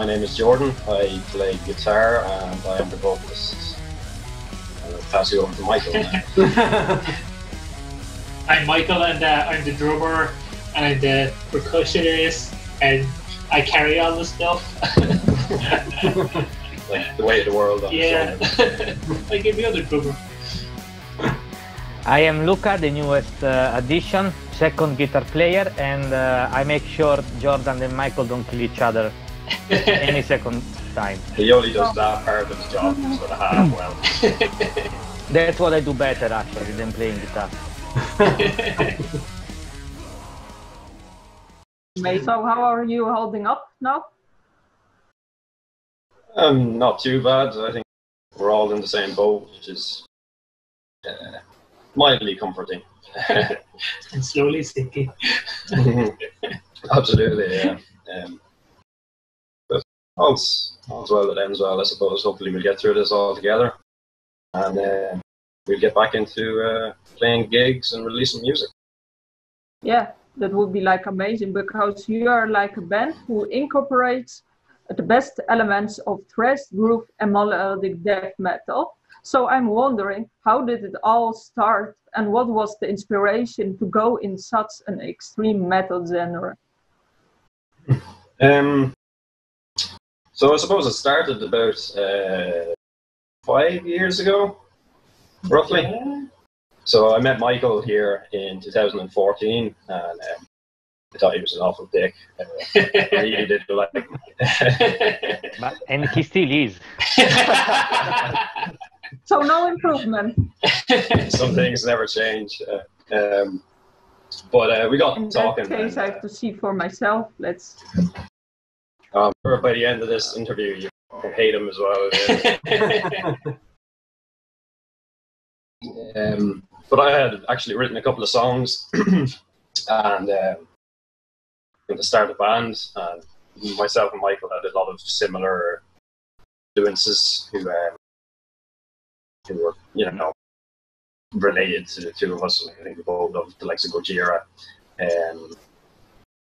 my name is Jordan. I play guitar and I am the vocalist. I'll pass you over to Michael now. I'm Michael and I'm the drummer and the percussionist and I carry all the stuff. Like the weight of the world on yeah. I give the other drummer. I am Luca, the newest addition, second guitar player, and I make sure Jordan and Michael don't kill each other any second time. He only does that part of his job sort of half well. That's what I do better actually than playing guitar. So how are you holding up now? Not too bad. I think we're all in the same boat, which is mildly comforting. And slowly sinking. Absolutely, yeah. But all's well that ends well, I suppose. Hopefully we'll get through this all together. And we'll get back into playing gigs and releasing music. Yeah, that would be like amazing because you are like a band who incorporates the best elements of thrash, groove and melodic death metal. So I'm wondering, how did it all start and what was the inspiration to go in such an extreme metal genre? So I suppose it started about 5 years ago, roughly. Yeah. So I met Michael here in 2014 and I thought he was an awful dick. I really did like him. And he still is. So no improvement. Some things never change. But we got talking. In that case, I have to see for myself. Let's. By the end of this interview, you hate him as well. Yeah. But I had actually written a couple of songs and to start a band. And myself and Michael had a lot of similar influences who were, related to the two of us. I think we both loved the likes of Gojira and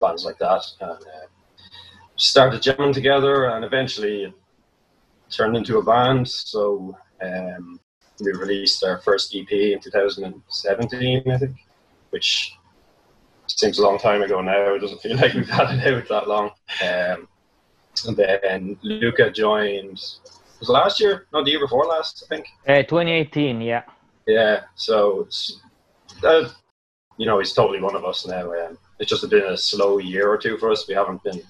bands like that. And started jamming together, and eventually it turned into a band. So we released our first EP in 2017, I think, which seems a long time ago now. It doesn't feel like we've had it out that long. And then Luca joined. Was it last year? No, the year before last, I think. 2018, yeah. Yeah, so it's, he's totally one of us now. It's just been a slow year or two for us. We haven't been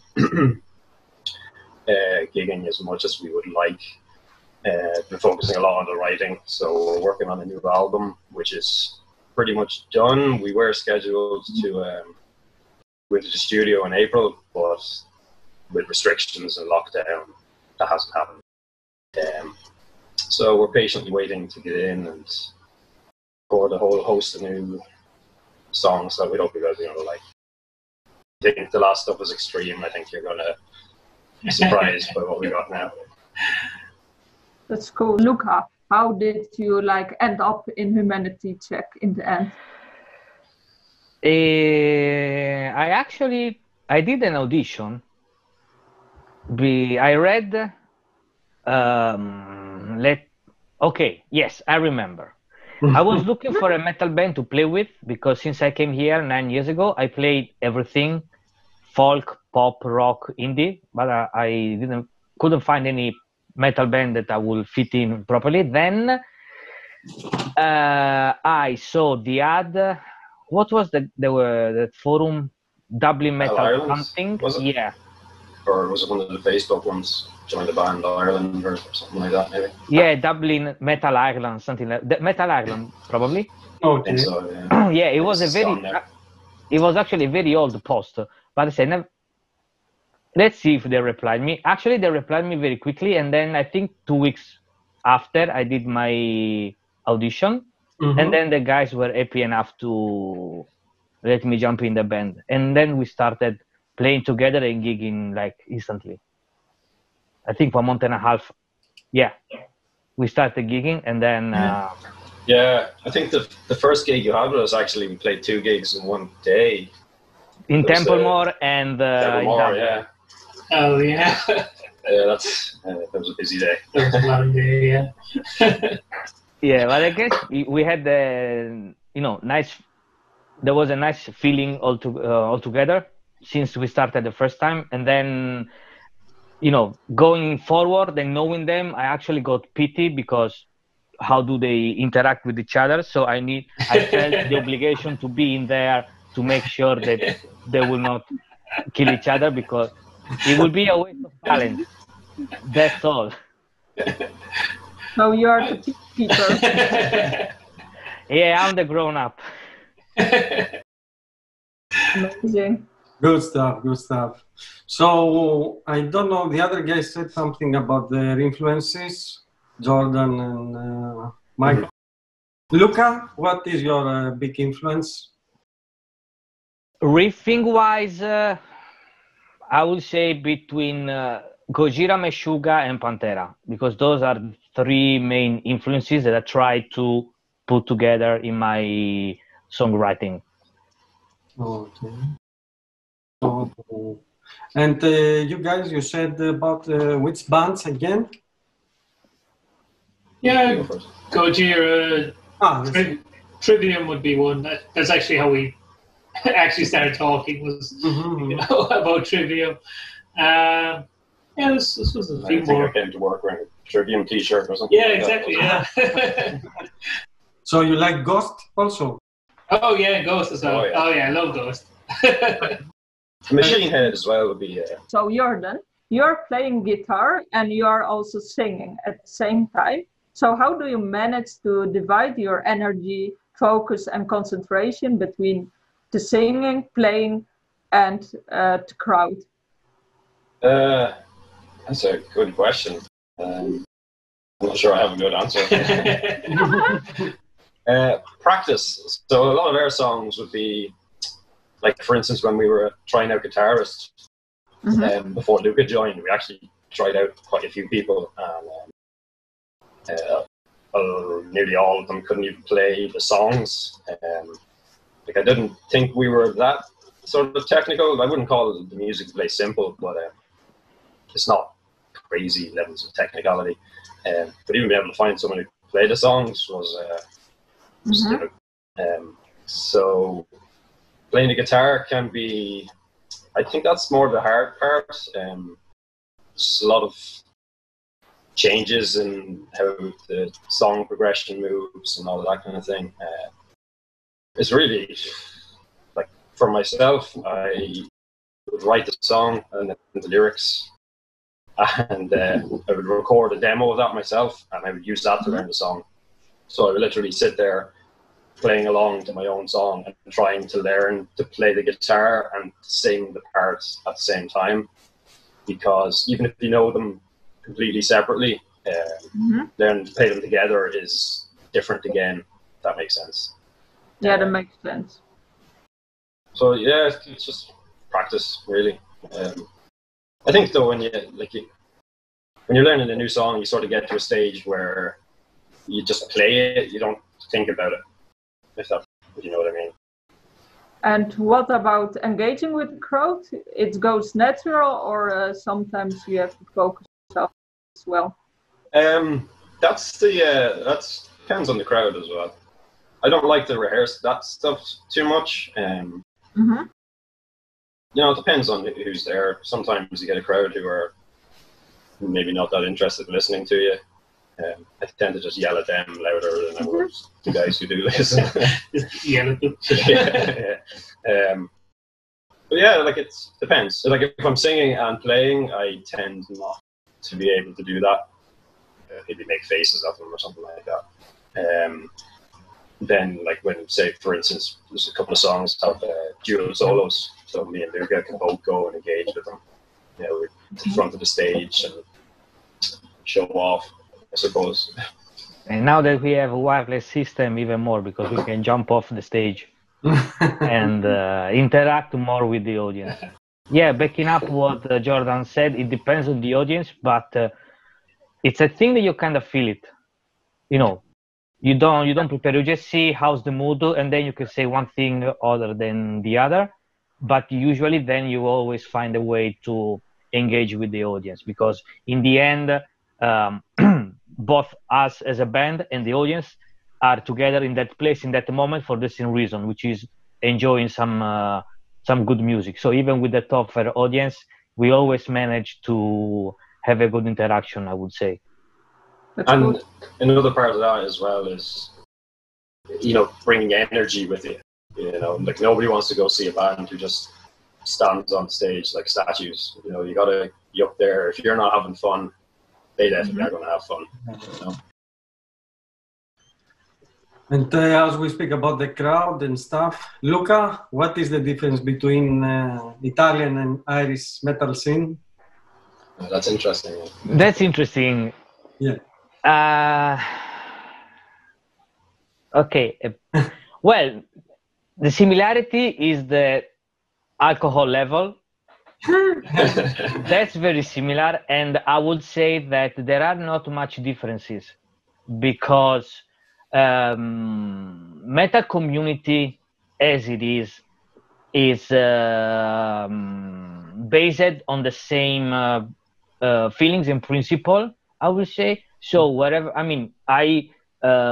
gigging as much as we would like. Been focusing a lot on the writing, so we're working on a new album, which is pretty much done. We were scheduled to go into the studio in April, but with restrictions and lockdown, that hasn't happened. So we're patiently waiting to get in and record a whole host of new songs that we hope you guys are going to like. I think the last stuff was extreme. I think you're going to be surprised by what we got now. That's cool. Luca, how did you end up in Humanity Check in the end? I did an audition. I read. Yes, I remember. I was looking for a metal band to play with because since I came here 9 years ago, I played everything: folk, pop, rock, indie, but I couldn't find any metal band that I would fit in properly. Then I saw the ad. What was the forum? Dublin Metal something? Yeah. Or was it one of the Facebook ones? Join the band Ireland or something like that, maybe? Yeah, Dublin Metal Ireland, something like that. Metal Ireland, probably. Oh, I think so, yeah. Yeah, it was it was actually a very old post, but I said, let's see if they replied me. Actually, they replied me very quickly, and then I think 2 weeks after I did my audition, and then the guys were happy enough to let me jump in the band, and then we started playing together and gigging instantly. I think 1 month and a half. Yeah, we started gigging, and then. Yeah, I think the first gig you had with us, actually, we played 2 gigs in one day. In Templemore and. Templemore, yeah. Oh, yeah. That was a busy day. That was a long day, yeah. Yeah, but I guess we had the, nice. There was a nice feeling all together since we started the first time, and then, going forward and knowing them, I actually got pity because how do they interact with each other? So I felt the obligation to be in there to make sure that they will not kill each other because it will be a waste of talent. That's all. So you are the teacher. Yeah, I'm the grown up. Amazing. Good stuff, good stuff. So I don't know, the other guy said something about their influences, Jordan and Mike. Luca, what is your big influence? Riffing wise, I would say between Gojira, Meshuggah, and Pantera, because those are the three main influences that I try to put together in my songwriting. Okay. Oh. And you guys, you said about which bands again? Yeah, Gojira, Trivium would be one. That's actually how we actually started talking, was about Trivium. Yeah, this was a few more. I came to work wearing a Trivium t-shirt or something. Yeah, like exactly, that. yeah. So you like Ghost also? Oh, yeah, Ghost as well. Oh, yeah, I love Ghost. Machine Head as well would be... So Jordan, you're playing guitar and you're also singing at the same time. So how do you manage to divide your energy, focus and concentration between the singing, playing and the crowd? That's a good question. I'm not sure I have a good answer. Practice. So a lot of our songs would be, like, for instance, when we were trying out guitarists, before Luca joined, we actually tried out quite a few people, and nearly all of them couldn't even play the songs. Like, I didn't think we were that sort of technical. I wouldn't call the music to play simple, but it's not crazy levels of technicality. But even being able to find someone who could play the songs was difficult. So playing the guitar can be, I think that's more the hard part. There's a lot of changes in how the song progression moves and all of that kind of thing. It's really, like, for myself, I would write the song and the lyrics, and I would record a demo of that myself, and I would use that to learn the song. So I would literally sit there playing along to my own song and trying to learn to play the guitar and sing the parts at the same time, because even if you know them completely separately, then to play them together is different again, if that makes sense. Yeah, that makes sense. So yeah, it's just practice, really. I think though, when you're learning a new song, you sort of get to a stage where you just play it, you don't think about it, if you know what I mean. And what about engaging with the crowd? It goes natural, or sometimes you have to focus yourself as well? That depends on the crowd as well. I don't like to rehearse that stuff too much. It depends on who's there. Sometimes you get a crowd who are maybe not that interested in listening to you. I tend to just yell at them louder than I would the guys who do listen. Just yell at them. But yeah, like, it depends. Like, if I'm singing and playing, I tend not to be able to do that. Maybe make faces at them or something like that. Then, like, when, say, for instance, there's a couple of songs have dual solos, so me and Luca can both go and engage with them, in front of the stage and show off, I suppose. And now that we have a wireless system, even more, because we can jump off the stage and interact more with the audience. Yeah, backing up what Jordan said, it depends on the audience, but it's a thing that you kind of feel it. You don't prepare, you just see how's the mood, and then you can say one thing other than the other. But usually then you always find a way to engage with the audience, because in the end, both us as a band and the audience are together in that place, in that moment, for the same reason, which is enjoying some good music. So even with the tougher audience, we always manage to have a good interaction, I would say. That's and good. another part of that as well is, bringing energy with you. Like nobody wants to go see a band who just stands on stage like statues. You gotta be up there. If you're not having fun, they definitely are gonna have fun. And as we speak about the crowd and stuff, Luca, what is the difference between Italian and Irish metal scene? That's interesting. That's interesting. Yeah. Okay. Well, the similarity is the alcohol level. That's very similar, and I would say that there are not much differences, because metal community as it is based on the same feelings and principle, I would say. So wherever, I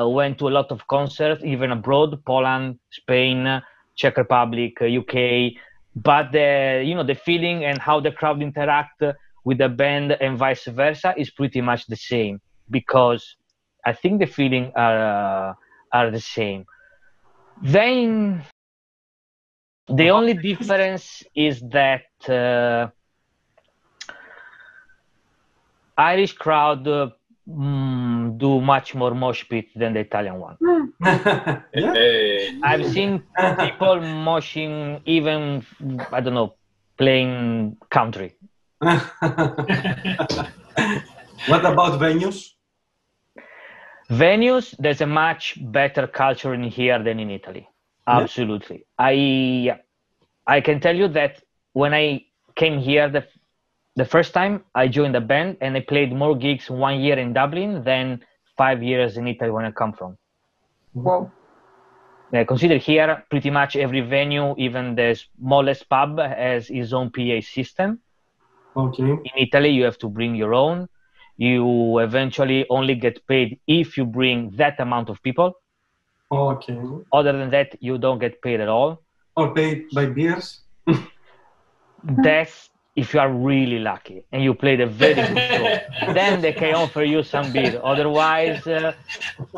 went to a lot of concerts, even abroad, Poland, Spain, Czech Republic, UK, but the feeling and how the crowd interact with the band and vice versa is pretty much the same, because I think the feeling are the same. Then the only difference is that Irish crowd do much more mosh pit than the Italian one. Hey. I've seen people moshing even, I don't know, playing country. What about venues? Venues, there's a much better culture in here than in Italy. Absolutely. I can tell you that when I came here the first time, I joined the band and I played more gigs 1 year in Dublin than 5 years in Italy when I come from. Wow. Consider here pretty much every venue, even the smallest pub, has its own PA system. Okay. In Italy, you have to bring your own. You eventually only get paid if you bring that amount of people. Okay. Other than that, you don't get paid at all. Or paid by beers? That's if you are really lucky and you played a very good show. Then they can offer you some beer. Otherwise,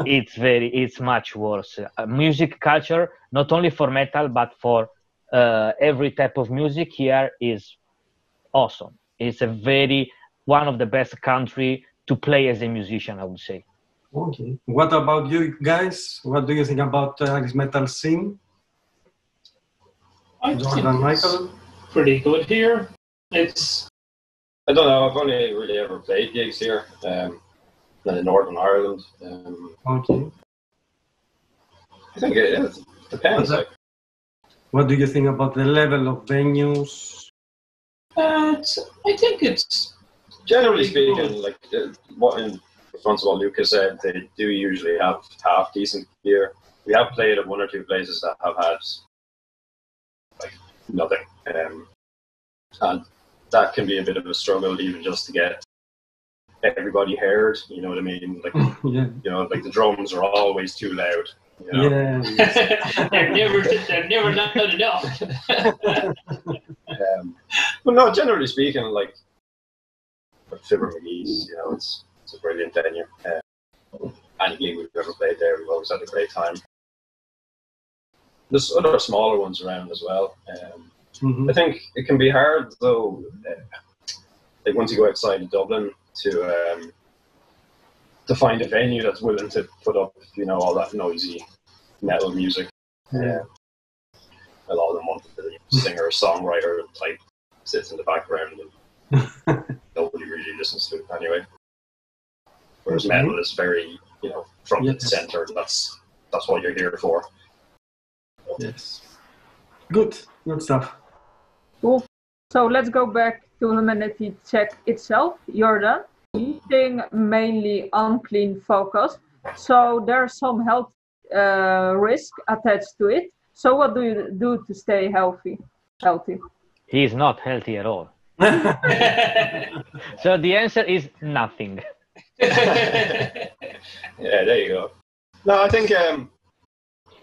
it's much worse. Music culture, not only for metal, but for every type of music here is awesome. It's one of the best country to play as a musician, I would say. Okay. What about you guys? What do you think about Irish metal scene? Jordan, Michael? Pretty good here. I don't know. I've only really ever played gigs here, in Northern Ireland. Okay. I think it depends. What do you think about the level of venues? I think it's generally speaking, like in response to what Luca said, they do usually have half decent gear. We have played at 1 or 2 places that have had like nothing, and that can be a bit of a struggle even just to get everybody heard. You know what I mean? Like like the drums are always too loud. Yeah. they're never loud enough. But no, generally speaking, like Fibber McGee's, it's a brilliant venue. Any gig we've ever played there, we've always had a great time. There's other smaller ones around as well. I think it can be hard though, like once you go outside of Dublin to find a venue that's willing to put up, all that noisy metal music. A lot of them want the singer, songwriter type sits in the background and nobody really listens to it anyway. Whereas metal is very, front and center. That's what you're here for. Yes. Good stuff. Cool. So let's go back to humanity check itself. Jordan, eating mainly unclean focus. So there's some health risk attached to it. So what do you do to stay healthy? He is not healthy at all. So the answer is nothing. Yeah, there you go. No, I think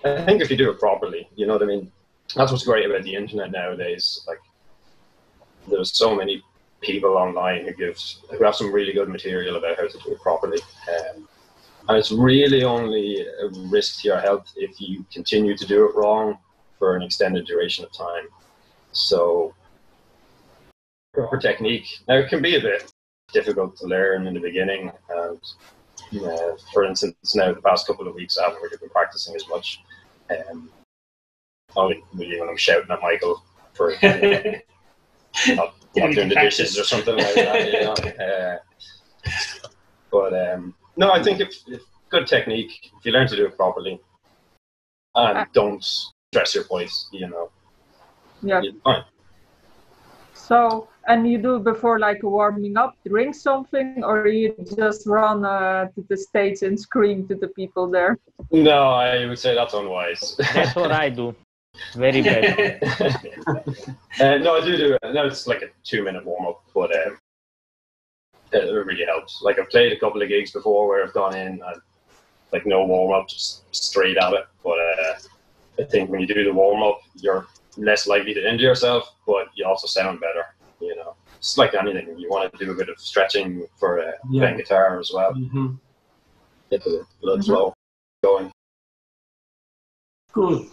if you do it properly, you know what I mean. That's what's great about the internet nowadays. Like, there's so many people online who have some really good material about how to do it properly, and it's really only a risk to your health if you continue to do it wrong for an extended duration of time. So, proper technique. Now, it can be a bit difficult to learn in the beginning, and for instance, now the past couple of weeks I haven't really been practicing as much. Only really when I'm shouting at Michael for not doing the dishes or something like that. But no, I think if good technique, if you learn to do it properly, and don't stress your voice, you're fine. So, and you do before like warming up, drink something, or you just run to the stage and scream to the people there? No, I would say that's unwise. That's what I do. Very bad. No, I do it. No, it's like a 2-minute warm-up, but it really helps. Like, I've played a couple of gigs before where I've gone in and like no warm-up, just straight at it. But I think when you do the warm-up, you're less likely to injure yourself, but you also sound better. It's like anything. You want to do a bit of stretching for playing guitar as well. Get the blood flow going. Cool.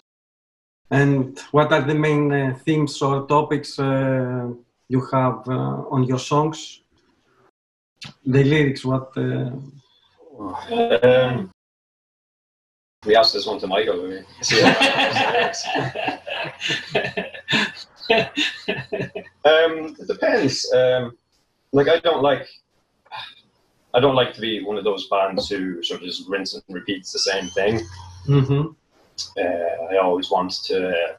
And what are the main themes or topics you have on your songs? The lyrics, what? We asked this one to Michael. It depends. Like, I don't like to be one of those bands who sort of just rinse and repeats the same thing. I always want to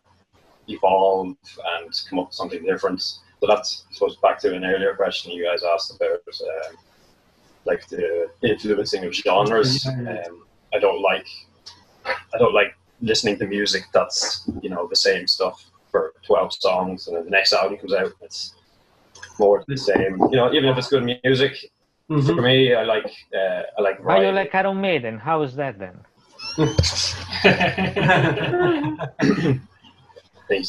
evolve and come up with something different. So that's, I suppose, back to an earlier question you guys asked about, like the influencing of genres. I don't like listening to music that's the same stuff for 12 songs, and then the next album comes out, it's more the same. Even if it's good music, for me, I like. Why you like Iron Maiden? How is that then?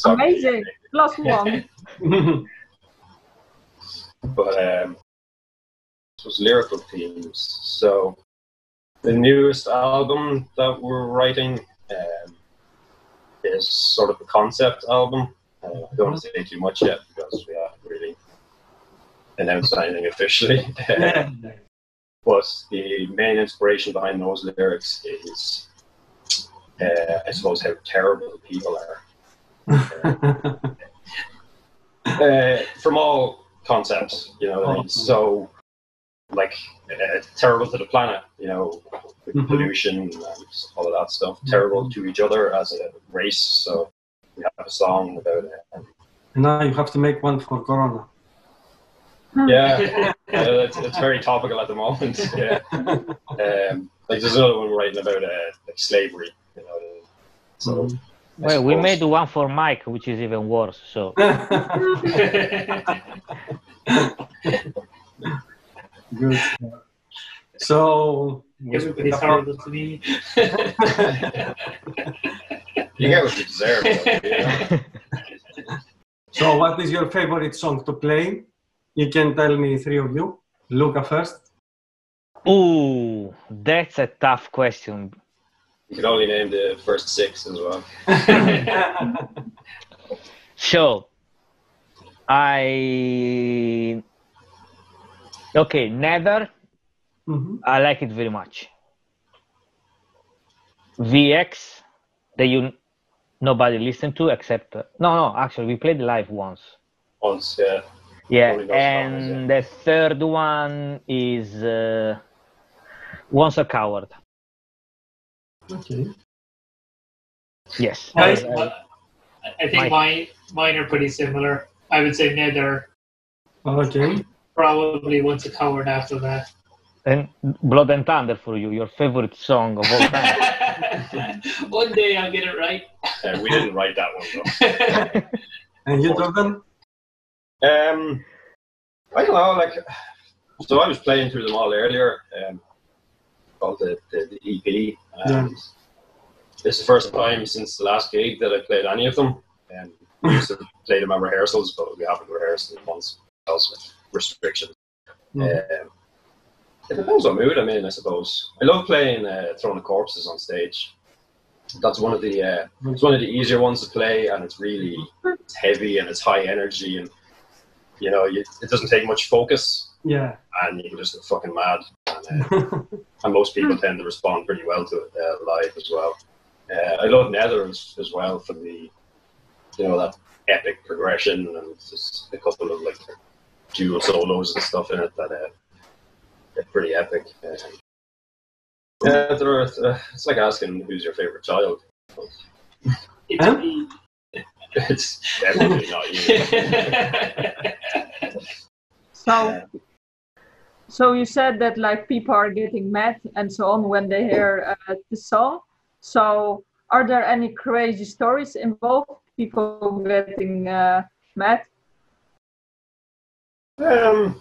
Amazing. +1. But it was lyrical themes. So the newest album that we're writing is sort of a concept album. I don't want to say too much yet because we haven't really announced anything officially. But the main inspiration behind those lyrics is, I suppose, how terrible people are. From all concepts, so like terrible to the planet, with pollution and all of that stuff, terrible to each other as a race. So we have a song about it. Now you have to make one for Corona. Yeah, it's very topical at the moment. Yeah, like there's another one we're writing about like slavery. So. Well, we made one for Mike, which is even worse. So. Good. So. Everybody's horrible to me. You get what you deserve. So, what is your favorite song to play? You can tell me 3 of you. Luca first. Ooh, that's a tough question. You can only name the first 6 as well. So, Nether. I like it very much. VX, that nobody listened to except no, actually we played live once. Yeah. Yeah, and the third one is Once a Coward. Okay. Yes. I think mine are pretty similar. I would say Nether. Okay. Probably Once a Coward after that. And Blood and Thunder for you, your favorite song of all time. One day I'll get it right. We didn't write that one though. And you, Jordan? I don't know, like, so I was playing through them all earlier, called the EP, and this is the first time since the last gig that I played any of them. We used to play them at rehearsals, but we haven't rehearsed in months because with restrictions. It depends on mood I'm in, I suppose. I love playing Throne of Corpses on stage. That's one of the it's one of the easier ones to play, and it's heavy and it's high energy, and you know it doesn't take much focus. Yeah, and you can just go fucking mad, and most people tend to respond pretty well to it live as well. I love Nether as well for the that epic progression, and just a couple of like dual solos and stuff in it that they're pretty epic. It's like asking who's your favorite child. It's definitely not you. So you said that like people are getting mad and so on when they hear the song. So are there any crazy stories involved? People getting mad? No,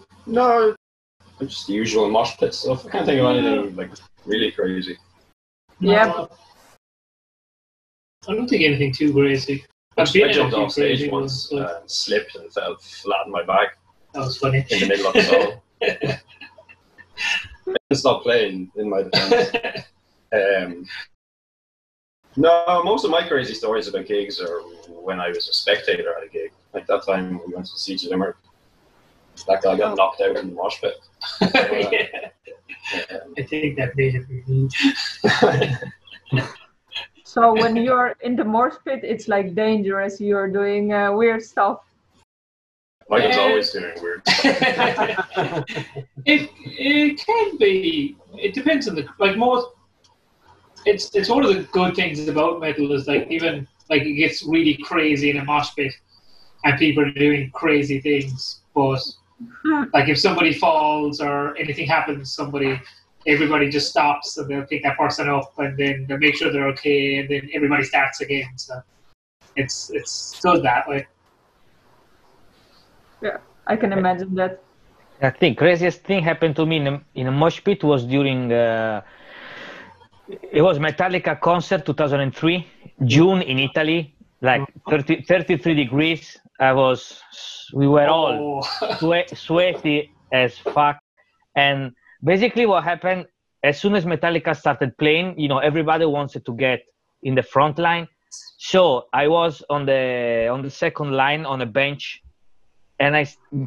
just the usual mosh pit stuff. I can't think of anything like really crazy. Yeah. I don't think anything too crazy. I jumped off stage once and slipped and fell flat on my back. That was funny. In the middle of the song. I didn't stop playing in my defense. No, most of my crazy stories about gigs are when I was a spectator at a gig. Like that time we went to see Limerick. That guy got knocked out in the mosh pit. I think that may have been me. So when you're in the mosh pit, it's like dangerous. You're doing weird stuff. Michael's always doing weird stuff. It can be. It depends on most. It's one of the good things about metal is like even like it gets really crazy in a mosh pit, and people are doing crazy things. But like if somebody falls or anything happens, everybody just stops and they'll pick that person up and then they'll make sure they're okay, and then everybody starts again. So it's good that way. Yeah, I can imagine that. I think craziest thing happened to me in a mosh pit was during it was Metallica concert 2003, June in Italy, like 33 degrees. We were all sweaty as fuck. And basically what happened, as soon as Metallica started playing, everybody wanted to get in the front line. So I was on the second line on a bench, and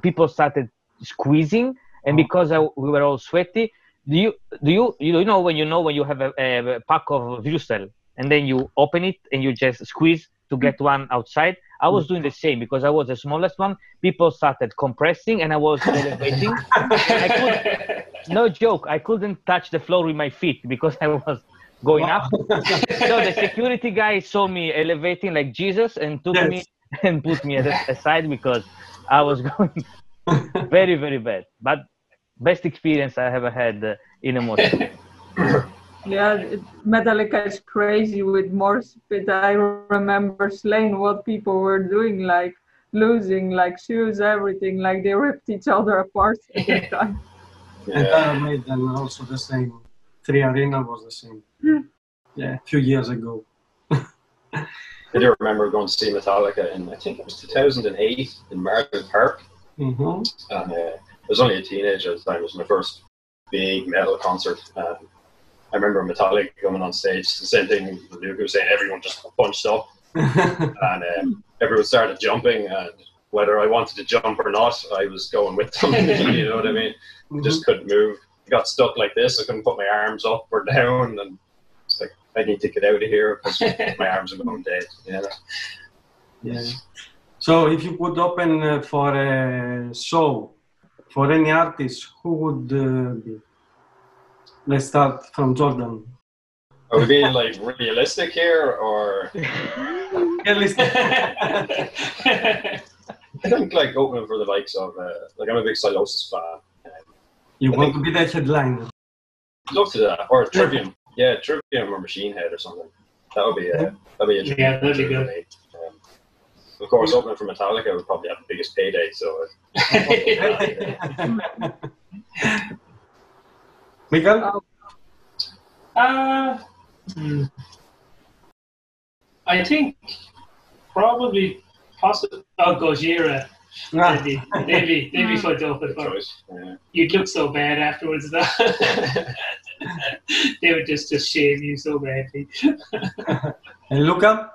people started squeezing, and because we were all sweaty, do you know when you have a pack of Würstel and then you open it and you just squeeze to get one outside? I was doing the same because I was the smallest one. People started compressing and I was elevating. No joke, I couldn't touch the floor with my feet because I was going up. So the security guy saw me elevating like Jesus and took me and put me aside because I was going very, very bad. But best experience I ever had in a mosh pit. Yeah, Metallica is crazy with mosh pit. I remember slaying what people were doing, like losing like shoes, everything. Like they ripped each other apart at the time. And Iron Maiden also the same. 3 Arena was the same. Yeah, a few years ago. I do remember going to see Metallica in, I think it was 2008 in Martin Park. And I was only a teenager at the time. It was my first big metal concert. I remember Metallica coming on stage. The same thing Luca was saying, everyone just bunched up. And everyone started jumping. And whether I wanted to jump or not, I was going with them. You know what I mean? Just couldn't move. I got stuck like this. I couldn't put my arms up or down. And it's like, I need to get out of here because my arms are going dead. Yeah. So if you could open for a show for any artist, who would be? Let's start from Jordan. Are we being like realistic here or? Realistic. I think like opening for the likes of, like I'm a big Silosis fan. You want to be the headliner? I'd love to do that. Or Trivium. Yeah, Trivium or Machine Head or something. That would be a Yeah, that'd be good. Of course, opening for Metallica would probably have the biggest payday. So, Miguel? I think probably possibly Gojira. They'd be fucked up at first. Yeah. You'd look so bad afterwards, though. They would just shame you so badly. And Luca?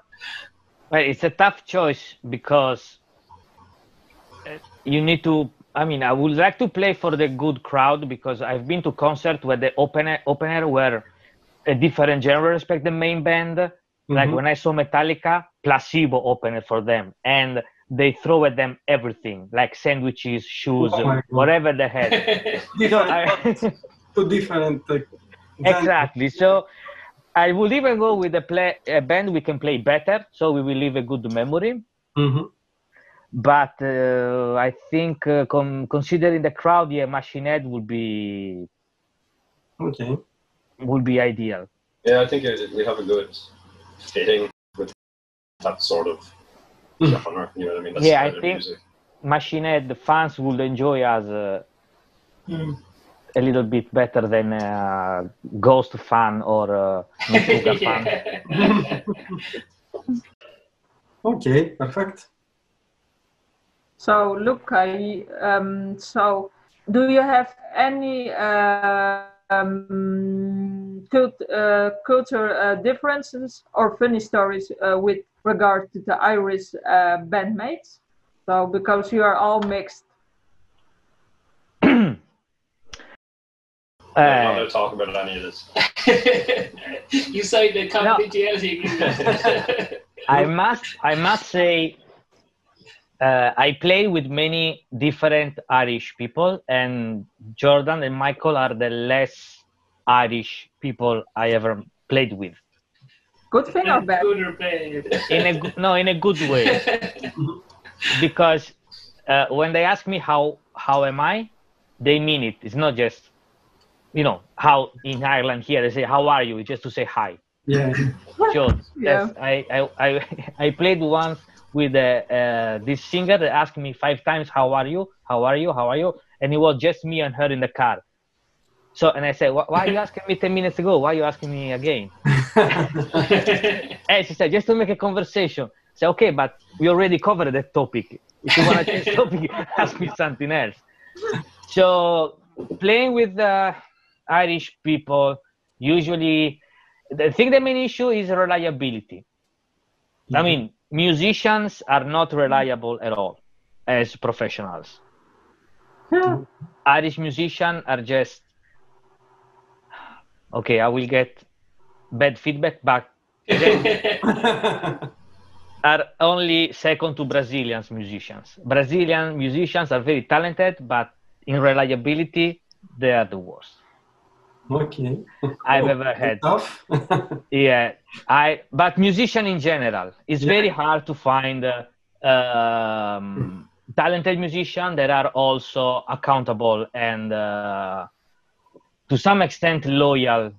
Well, it's a tough choice because you need to. I mean, I would like to play for the good crowd because I've been to concerts where the opener were a different genre respect the main band. Like when I saw Metallica, Placebo opened for them, and they throw at them everything, like sandwiches, shoes, whatever they had. Two different. Exactly. So I would even go with a band we can play better, so we will leave a good memory. But I think considering the crowd, Machine Head would be ideal. Yeah, I think we have a good fitting with that sort of genre. You know what I mean? That's I think music. Machine Head, the fans would enjoy us a little bit better than Ghost fan or Metallica fan. Okay, perfect. So, Luca, so do you have any cultural differences or funny stories with regard to the Irish bandmates? So, because you are all mixed. I'm not going to talk about any of this. You signed the confidentiality agreement. I must say, I play with many different Irish people, and Jordan and Michael are the less Irish people I ever played with. Good thing or bad? Good or bad? In a good way. Because when they ask me how am I, they mean it. It's not just, how in Ireland here they say, how are you? It's just to say hi. Yeah. So I played once with this singer that asked me 5 times, how are you? How are you? How are you? And it was just me and her in the car. So, and I said, why are you asking me 10 minutes ago? Why are you asking me again? And she said, just to make a conversation. I said, okay, but we already covered that topic. If you want to change topic, ask me something else. So playing with Irish people, usually, I think the main issue is reliability. I mean, musicians are not reliable at all as professionals. Irish musicians are just, okay, I will get bad feedback, but they are only second to Brazilian musicians. Brazilian musicians are very talented, but in reliability, they are the worst. Okay. I've ever had. Tough. Yeah, but musician in general, it's very hard to find talented musicians that are also accountable and to some extent loyal,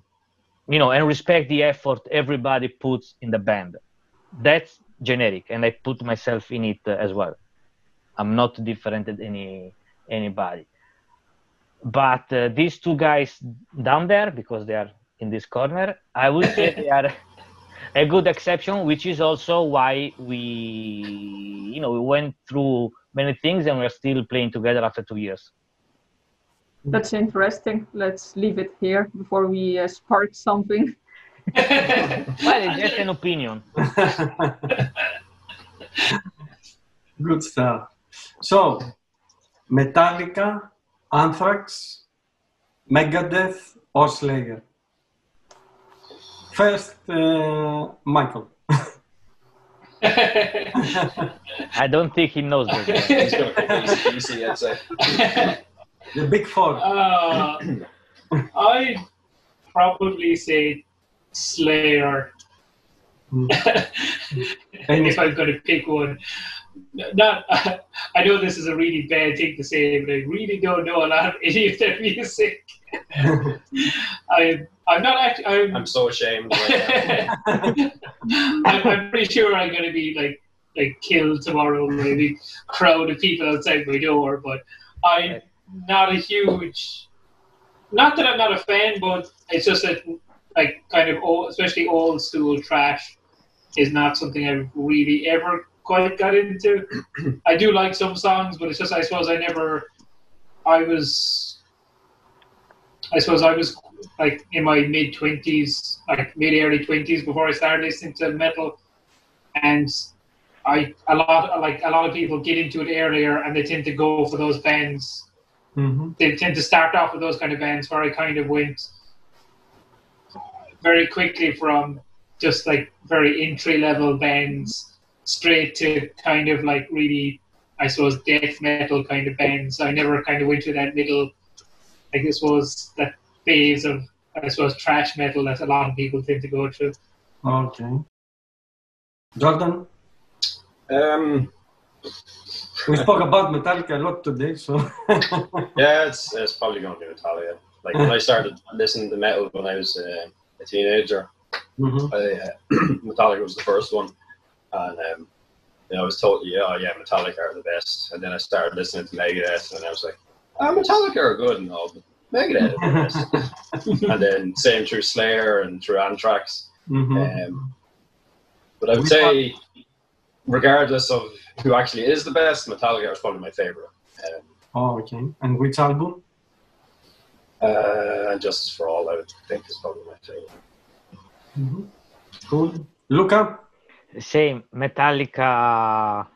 and respect the effort everybody puts in the band. That's generic, and I put myself in it as well. I'm not different than anybody. But these two guys down there, because they are in this corner, I would say they are a good exception, which is also why we went through many things and we're still playing together after 2 years. That's interesting. Let's leave it here before we spark something. Well, it's just an opinion. Good stuff. So, Metallica, Anthrax, Megadeth, or Slayer? First, Michael. I don't think he knows that. He's going to go easy, I'd say. The big four. I'd probably say Slayer. If I'm going to pick one. I know this is a really bad thing to say, but I really don't know a lot of any of their music. I'm not actually. I'm so ashamed right now. I'm pretty sure I'm going to be like like killed tomorrow, maybe crowd of people outside my door. But I'm not a huge. Not that I'm not a fan, but it's just that like kind of old, especially old school thrash is not something I've really ever quite got into. I do like some songs, but it's just I suppose I was like in my mid-20s, like mid-early 20s before I started listening to metal, and a lot of people get into it earlier and they tend to go for those bands. Mm-hmm. They tend to start off with those kind of bands where I kind of went very quickly from just like very entry-level bands straight to kind of like really, I suppose, death metal kind of bands. I never kind of went to that middle, like this was that phase of, I suppose, thrash metal that a lot of people tend to go through. Okay. Jordan? We spoke about Metallica a lot today, so... Yeah, it's probably going to be Metallica. Like, when I started listening to metal when I was a teenager, Metallica was the first one. And I was told, Metallica are the best. And then I started listening to Megadeth, and I was like, Metallica are good and all, but Megadeth are the best. And then same through Slayer and through Anthrax. But I would say, regardless of who actually is the best, Metallica is probably my favorite. Okay. And which album? And Justice for All, I would think, is probably my favorite. Cool. Luca? Same. Metallica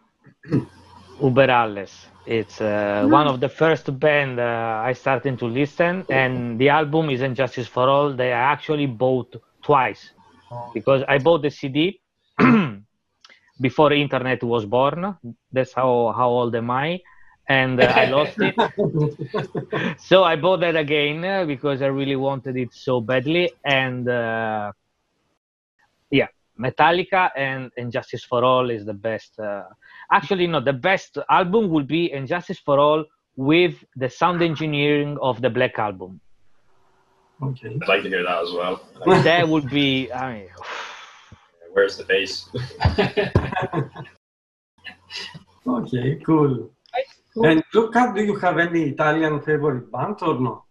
Uber Alles. It's one of the first band I started to listen, and the album is Justice for All. They actually bought twice, because I bought the CD before internet was born. That's how old am I, and I lost it. So I bought that again because I really wanted it so badly. And Metallica and Justice for All is the best. Actually, no, the best album will be Justice for All with the sound engineering of the Black Album. Okay. I'd like to hear that as well. That would be, I mean... Where's the bass? Okay, cool. And Luca, do you have any Italian favorite band or no?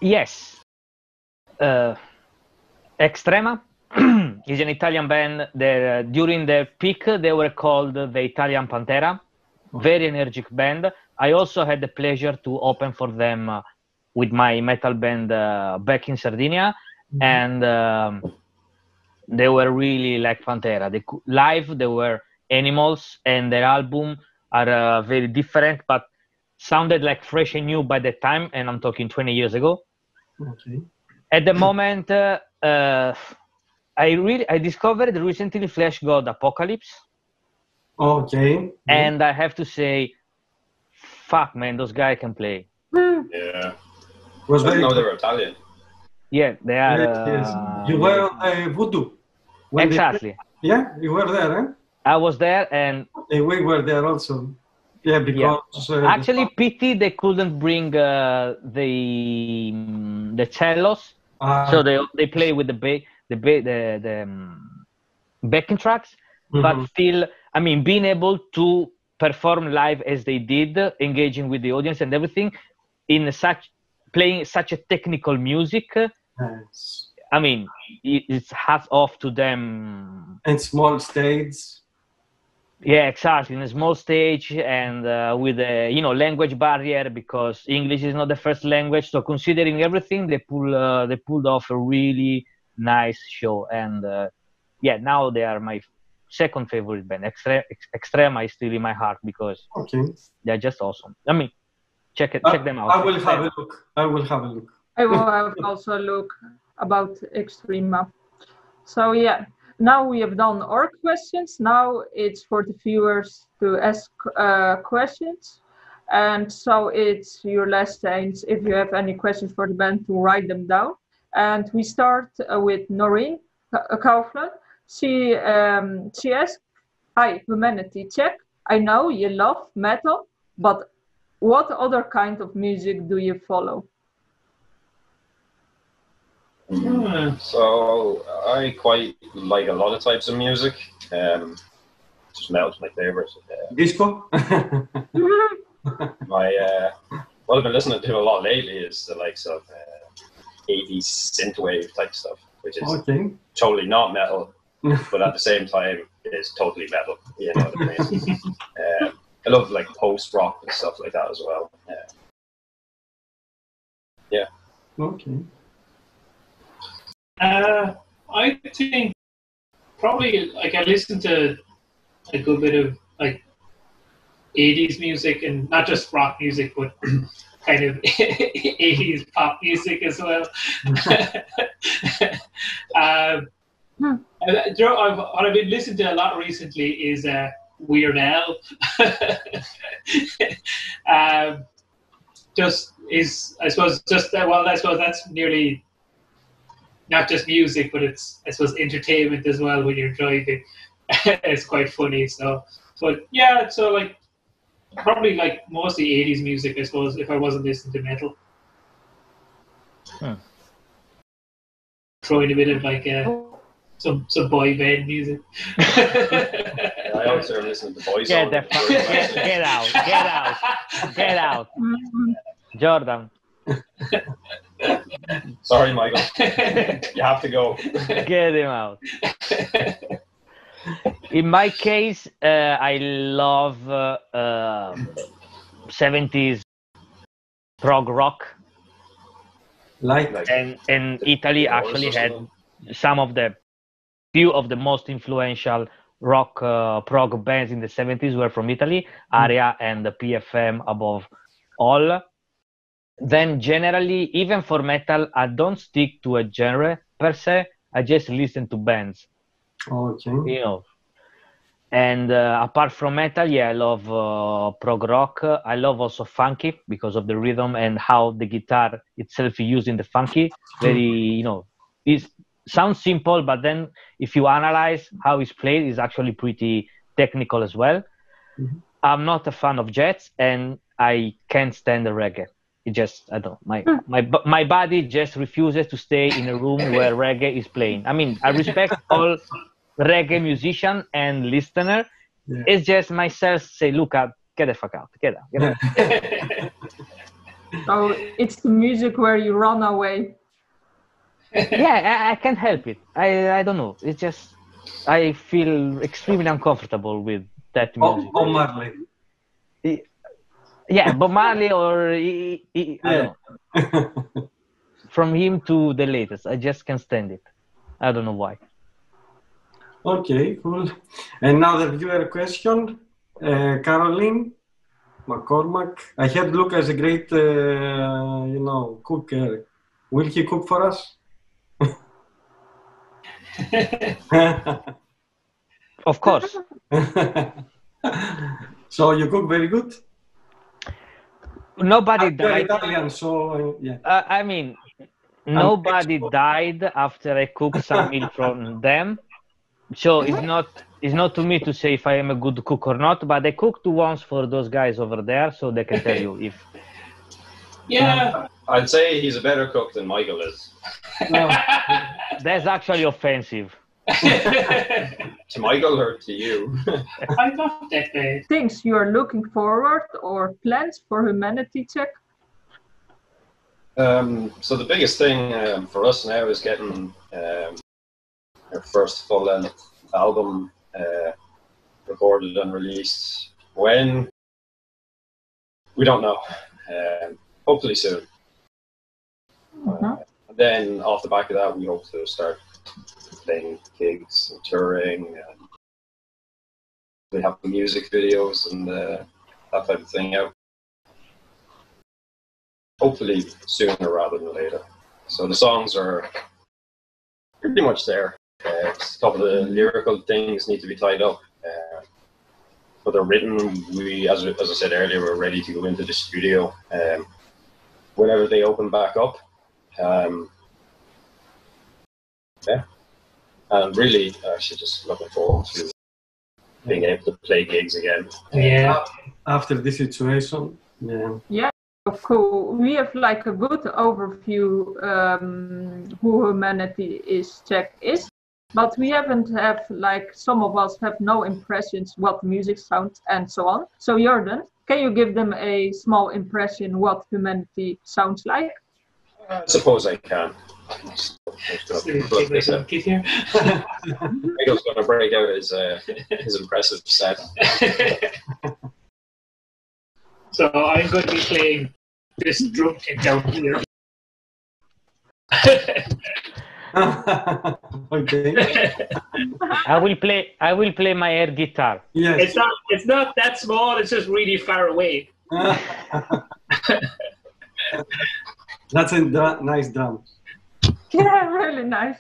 Yes. Extrema is an Italian band that during their peak they were called the Italian Pantera. Very energetic band. I also had the pleasure to open for them with my metal band back in Sardinia, and they were really like Pantera. Live they were animals, and their album are very different, but sounded like fresh and new by the time, and I'm talking 20 years ago. Okay. At the moment, I discovered recently Flash God Apocalypse. Okay. And I have to say, fuck man, those guys can play. Yeah. I didn't know they were Italian. Yeah, they are. Yes. You were on Voodoo. Exactly. Yeah, you were there, eh? I was there, and we were there also. Yeah, because actually, pity they couldn't bring the cellos, so they play with the backing tracks. But still, I mean, being able to perform live as they did, engaging with the audience and everything, playing such a technical music. Yes. I mean, it's hats off to them. And small stage. Yeah, exactly. In a small stage and with a language barrier, because English is not the first language. So considering everything, they pulled off a really nice show. And now they are my second favorite band. Extrema is still in my heart because they're just awesome. I mean, check them out. I will have a look. I will have also a look about Extrema. So yeah. Now we have done our questions. Now it's for the viewers to ask questions. And so it's your last chance, if you have any questions for the band, to write them down. And we start with Noreen Kaufman. She asked, "Hi, Humanity Check. I know you love metal, but what other kind of music do you follow?" So I quite like a lot of types of music. Just metal's my favorite. Disco? What I've been listening to a lot lately is the likes of 80s synthwave type stuff, which is totally not metal, but at the same time is totally metal. You know what I mean? I love like post rock and stuff like that as well. Yeah. Okay. I think probably like I listen to a good bit of like 80s music, and not just rock music, but kind of 80s pop music as well. What I've been listening to a lot recently is Weird Al. I suppose that's nearly not just music, but it's, I suppose, entertainment as well when you're driving. It's quite funny. So, but yeah, so like probably like mostly 80s music, I suppose, if I wasn't listening to metal. Throwing a bit of like some boy band music. I also listen to boys. Get out, Jordan. Sorry, Michael. You have to go. Get him out. In my case, I love 70s prog rock. And Italy actually had few of the most influential rock prog bands in the 70s were from Italy, Aria and the PFM above all. Then generally, even for metal, I don't stick to a genre per se. I just listen to bands. Okay. You know. And apart from metal, I love prog rock. I love also funky because of the rhythm and how the guitar itself is used in the funky. Very, it sounds simple, but then if you analyze how it's played, it's actually pretty technical as well. I'm not a fan of jazz, and I can't stand the reggae. It just, I don't. My body just refuses to stay in a room where reggae is playing. I mean, I respect all reggae musician and listener. It's just myself say, Luca, get the fuck out, get out. So it's the music where you run away. I can't help it. I don't know. It's just I feel extremely uncomfortable with that music. Bob Marley. Bob Marley or I don't know. From him to the latest, I just can't stand it. I don't know why. Okay, cool. And now the viewer question, Caroline McCormack. I heard Luca is a great, cook. Will he cook for us? Of course. So you cook very good? Nobody died. Italian, so yeah. I mean, nobody died after I cooked some meal from them. So it's not to me to say if I am a good cook or not, but I cooked once for those guys over there, so they can tell you if. Yeah. I'd say he's a better cook than Michael is. No. That's actually offensive. To Michael or to you? I'm not that bad. Things you are looking forward or plans for Humanity Check? So the biggest thing for us now is getting our first full-length album recorded and released. When? We don't know. Hopefully soon. And then off the back of that, we hope to start playing gigs and touring. And we have the music videos and that type of thing out. Hopefully sooner rather than later. So the songs are pretty much there. A couple of the lyrical things need to be tied up. But they're written. We, as I said earlier, we're ready to go into the studio whenever they open back up. And really, actually, just looking forward to being able to play gigs again. Yeah. After this situation, yeah. cool. We have like a good overview who Humanity is Check is, but we haven't have like some of us have no impressions what music sounds and so on. So Jordan, can you give them a small impression what Humanity sounds like? I suppose I can. Miguel's going to break out his impressive set. So I'm going to be playing this drum kit down here. Okay. I will play my air guitar. Yes. It's not that small. It's just really far away. That's a nice drum. Yeah, really nice.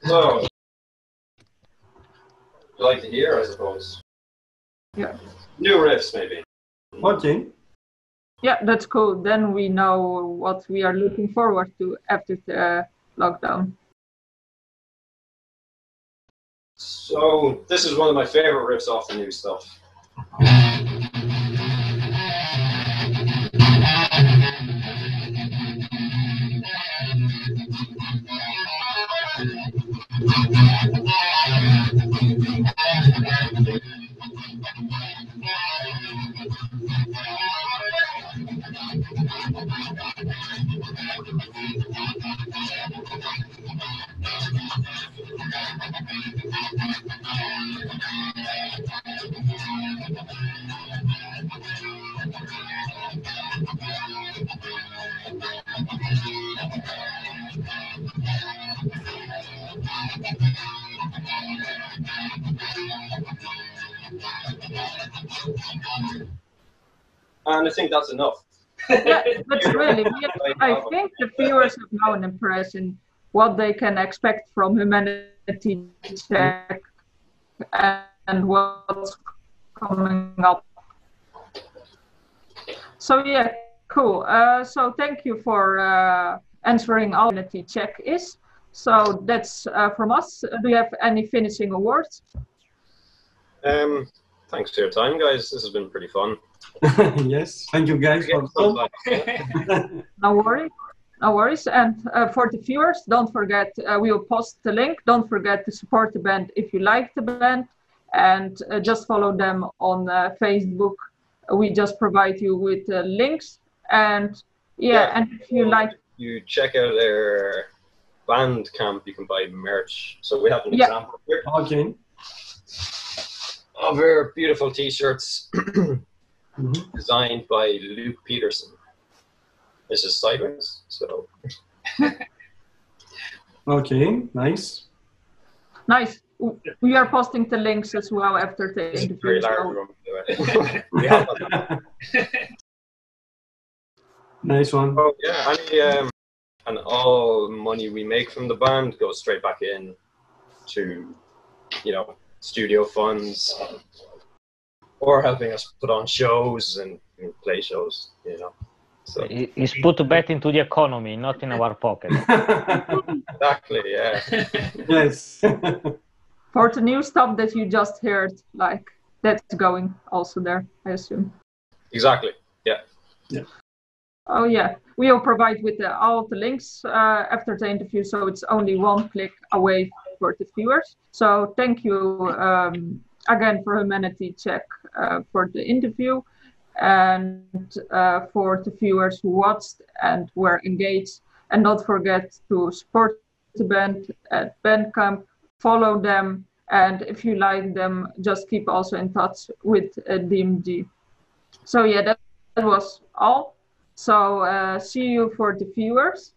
So, you'd like to hear, I suppose. Yeah. New riffs, maybe. Okay. Yeah, that's cool. Then we know what we are looking forward to after the lockdown. So, this is one of my favorite riffs off the new stuff. And I think that's enough. Yeah, that's really. I think the viewers have now an impression what they can expect from Humanity Check and what's coming up. So yeah, cool. So thank you for answering all Humanity Check is. So that's from us. Do you have any finishing words? Thanks for your time, guys. This has been pretty fun. Yes, thank you guys for No worries. And for the viewers, don't forget, we will post the link. Don't forget to support the band if you like the band, and just follow them on Facebook. We just provide you with links, and and if you like, you check out their Bandcamp, you can buy merch. So we have an example here. Okay. Of our beautiful T-shirts. Designed by Luke Peterson. This is sideways, so. Okay, nice. Nice. We are posting the links as well after the interview. Nice one. Oh yeah, and all money we make from the band goes straight back in to, studio funds. Or helping us put on shows and play shows, So it's put back into the economy, not in our pocket. Exactly, yeah. Yes. For the new stuff that you just heard, like that's going also there, I assume. Exactly, yeah. Oh yeah, we will provide with all the links after the interview, so it's only one click away for the viewers. So thank you again for Humanity Check for the interview, and for the viewers who watched and were engaged. And don't forget to support the band at Bandcamp, follow them, and if you like them, just keep also in touch with DMG. So yeah, that was all. So see you for the viewers.